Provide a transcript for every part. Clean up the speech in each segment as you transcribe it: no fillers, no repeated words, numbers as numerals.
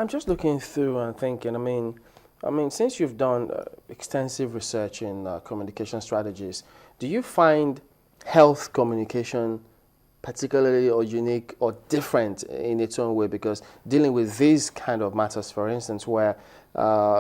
I'm just looking through and thinking, since you've done extensive research in communication strategies, do you find health communication particularly or unique or different in its own way? Because dealing with these kind of matters, for instance, where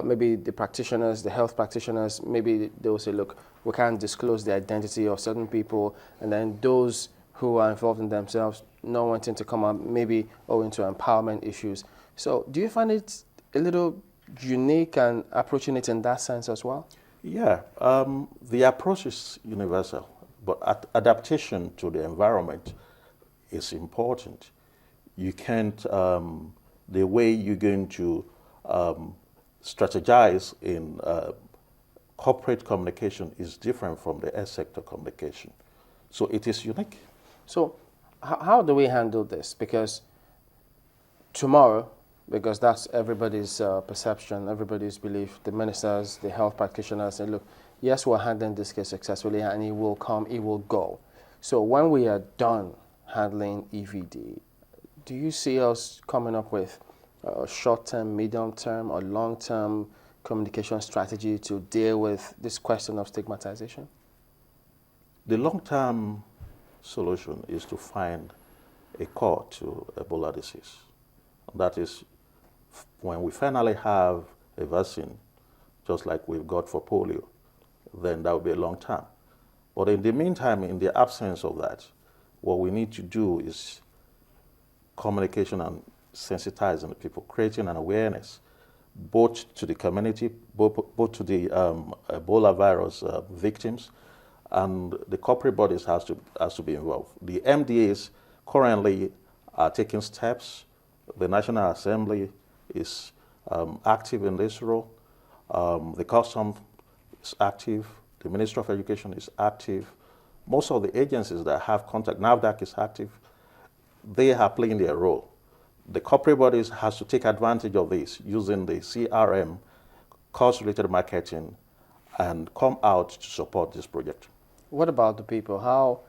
maybe the practitioners, the health practitioners, maybe they will say, look, we can't disclose the identity of certain people, and then those who are involved in themselves not wanting to come up, maybe owing to empowerment issues. So do you find it a little unique and approaching it in that sense as well? Yeah, the approach is universal, but adaptation to the environment is important. You can't, the way you're going to strategize in corporate communication is different from the S sector communication. So it is unique. So how do we handle this? Because tomorrow, because that's everybody's perception, everybody's belief, the ministers, the health practitioners say, look, yes, we're handling this case successfully and it will come, it will go. So when we are done handling EVD, do you see us coming up with a short-term, medium-term, or long-term communication strategy to deal with this question of stigmatization? The long-term solution is to find a cure to Ebola disease. That is, when we finally have a vaccine, just like we've got for polio, then that will be a long time. But in the meantime, in the absence of that, what we need to do is communication and sensitizing the people, creating an awareness, both to the community, both to the Ebola virus victims, and the corporate bodies has to be involved. The MDAs currently are taking steps. The National Assembly is active in this role. The Customs is active. The Ministry of Education is active. Most of the agencies that have contact, NAFDAC is active. They are playing their role. The corporate bodies has to take advantage of this using the CRM, cost-related marketing, and come out to support this project. What about the people? How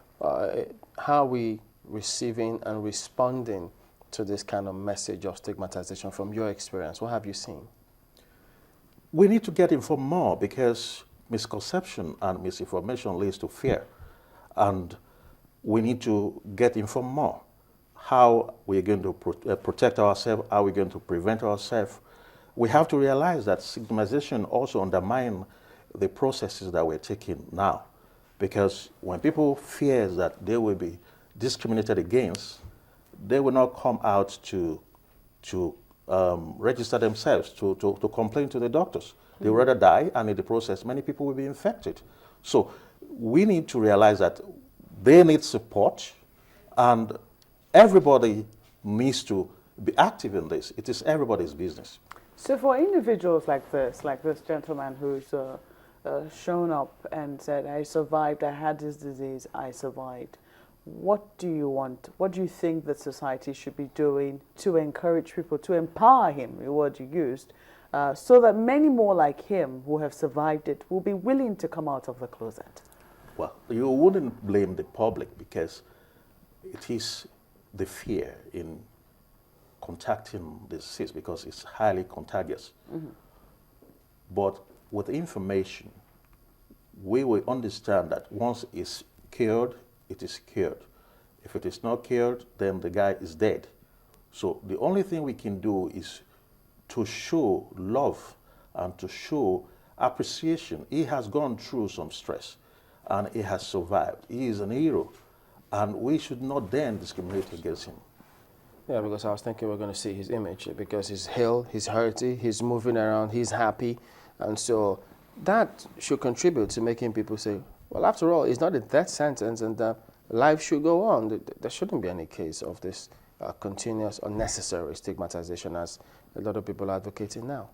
are we receiving and responding to this kind of message of stigmatization from your experience? What have you seen? We need to get informed more because misconception and misinformation leads to fear. And we need to get informed more. How we're going to protect ourselves, how we're going to prevent ourselves. We have to realize that stigmatization also undermines the processes that we're taking now. Because when people fear that they will be discriminated against, they will not come out to register themselves, to complain to the doctors. They would rather die, and in the process, many people will be infected. So we need to realize that they need support, and everybody needs to be active in this. It is everybody's business. So for individuals like this gentleman who's shown up and said, I survived, I had this disease, I survived. What do you want? What do you think that society should be doing to encourage people, to empower him, the word you used, so that many more like him who have survived it will be willing to come out of the closet? Well, you wouldn't blame the public because it is the fear in contacting the disease because it's highly contagious. Mm-hmm. But with information, we will understand that once it's cured, it is cured. If it is not cured, then the guy is dead. So the only thing we can do is to show love and to show appreciation. He has gone through some stress and he has survived. He is an hero. And we should not then discriminate against him. Yeah, because I was thinking we're going to see his image because he's healthy, he's healthy, he's moving around, he's happy. And so that should contribute to making people say, well, after all, it's not a death sentence and life should go on. There shouldn't be any case of this continuous unnecessary stigmatization as a lot of people are advocating now.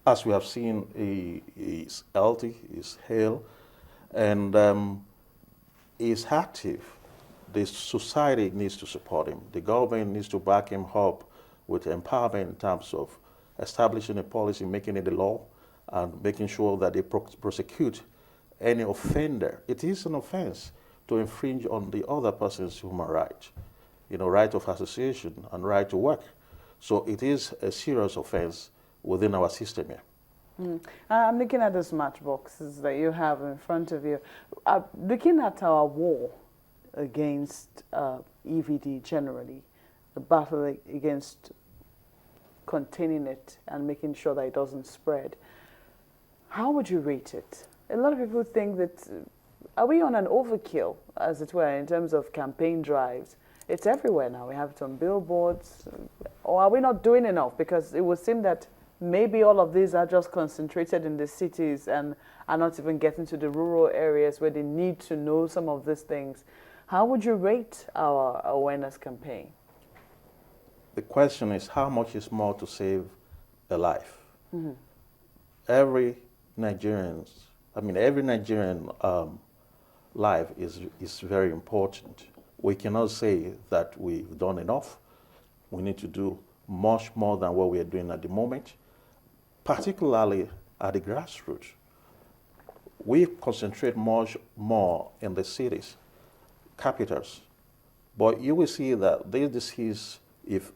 As we have seen, he is healthy, he's hale, and he's active. The society needs to support him. The government needs to back him up with empowerment in terms of establishing a policy, making it a law, and making sure that they prosecute any offender. It is an offense to infringe on the other person's human right, right of association and right to work. So it is a serious offense within our system here. I'm looking at those matchboxes that you have in front of you. Looking at our war against EVD generally, the battle against containing it and making sure that it doesn't spread, how would you rate it? A lot of people think that, are we on an overkill, as it were, in terms of campaign drives? It's everywhere now. We have it on billboards. Or are we not doing enough? Because it would seem that maybe all of these are just concentrated in the cities and are not even getting to the rural areas where they need to know some of these things. How would you rate our awareness campaign? The question is, how much is more to save a life? Every Nigerian life is very important. We cannot say that we've done enough. We need to do much more than what we are doing at the moment, particularly at the grassroots. We concentrate much more in the cities, capitals. But you will see that this disease, if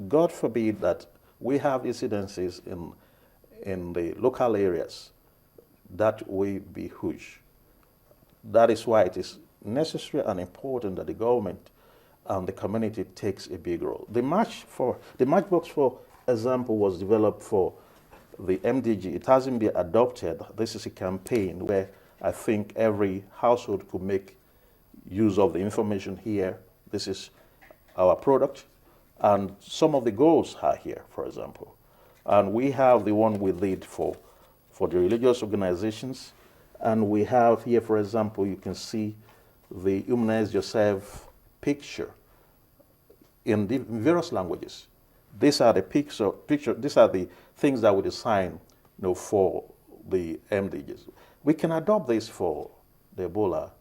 God forbid that we have incidences in the local areas, that will be huge. That is why it is necessary and important that the government and the community takes a big role. The matchbox, for example, was developed for the MDG. It hasn't been adopted. This is a campaign where I think every household could make use of the information here. This is our product. And some of the goals are here, for example. And we have the one we lead for the religious organizations. And we have here, for example, you can see the Humanize Yourself picture in various languages. These are the these are the things that we design, for the MDGs. We can adopt this for the Ebola,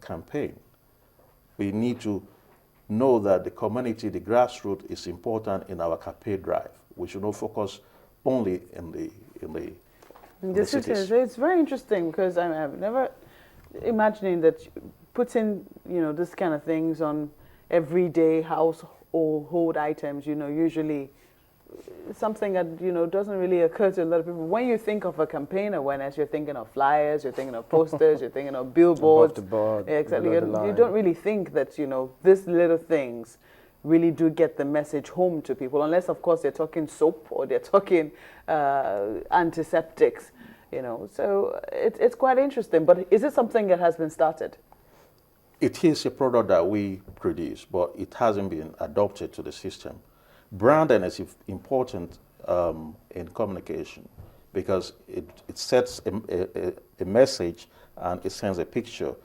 campaign. We need to know that the community, the grassroots, is important in our campaign drive. We should not focus only in the cities. It's very interesting because I'm never imagining that putting this kind of things on everyday household items, usually something that doesn't really occur to a lot of people. When you think of a campaign awareness, you're thinking of flyers, you're thinking of posters, you're thinking of billboards. Above the board, yeah, exactly. below the line. You don't really think that these little things really do get the message home to people, unless of course they're talking soap or they're talking antiseptics. So it's quite interesting. But is it something that has been started? It is a product that we produce, but it hasn't been adopted to the system. Branding is important in communication because it sets a message and it sends a picture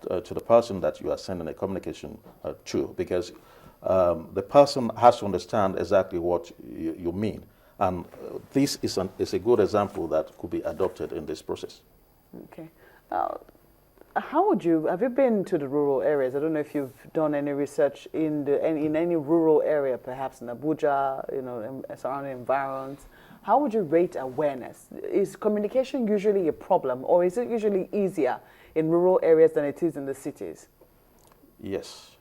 to the person that you are sending a communication to, because the person has to understand exactly what you mean. And this is a good example that could be adopted in this process. Okay. Have you been to the rural areas? I don't know if you've done any research in any rural area, perhaps in Abuja, in surrounding environs. How would you rate awareness? Is communication usually a problem, or is it usually easier in rural areas than it is in the cities? Yes.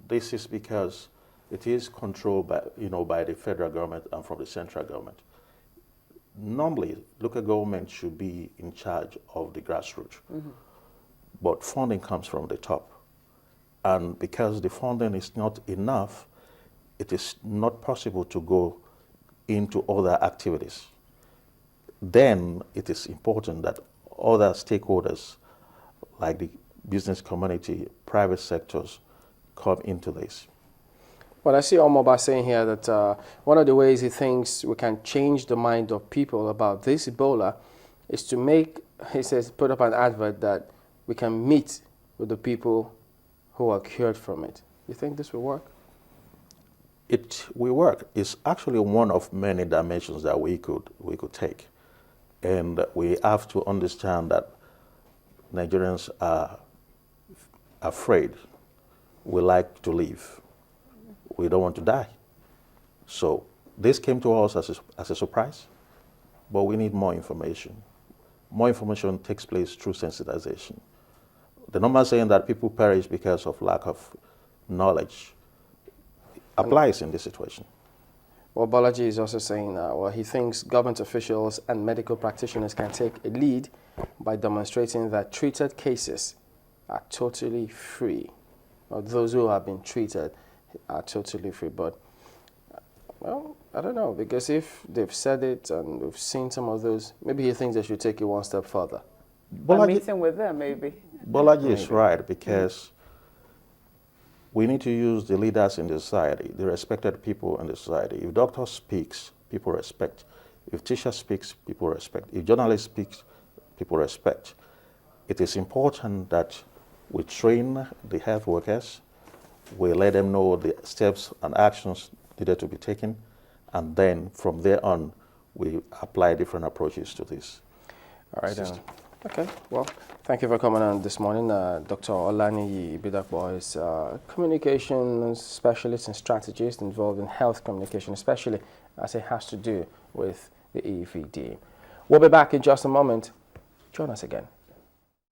This is because it is controlled by the federal government and from the central government. Normally, local government should be in charge of the grassroots, but funding comes from the top. And because the funding is not enough, it is not possible to go into other activities. Then it is important that other stakeholders, like the business community, private sectors, come into this. Well, I see Omoba saying here that one of the ways he thinks we can change the mind of people about this Ebola is to put up an advert that we can meet with the people who are cured from it. You think this will work? It will work. It's actually one of many dimensions that we could take. And we have to understand that Nigerians are afraid. We like to live. We don't want to die. So this came to us as a surprise, but we need more information. More information takes place through sensitization. The normal saying that people perish because of lack of knowledge applies in this situation. Well, Balaji is also saying well, he thinks government officials and medical practitioners can take a lead by demonstrating that treated cases are totally free, or those who have been treated are totally free. But, well, I don't know, because if they've said it and we've seen some of those, maybe he thinks they should take it one step further. A meeting with them, maybe. Bolaji is right, because we need to use the leaders in the society, the respected people in the society. If doctor speaks, people respect. If teacher speaks, people respect. If journalist speaks, people respect. It is important that we train the health workers, we let them know the steps and actions needed to be taken, and then from there on, we apply different approaches to this. All right, okay. Well, thank you for coming on this morning. Dr. Olaniyi Ibidapo is a communication specialist and strategist involved in health communication, especially as it has to do with the EVD. We'll be back in just a moment. Join us again.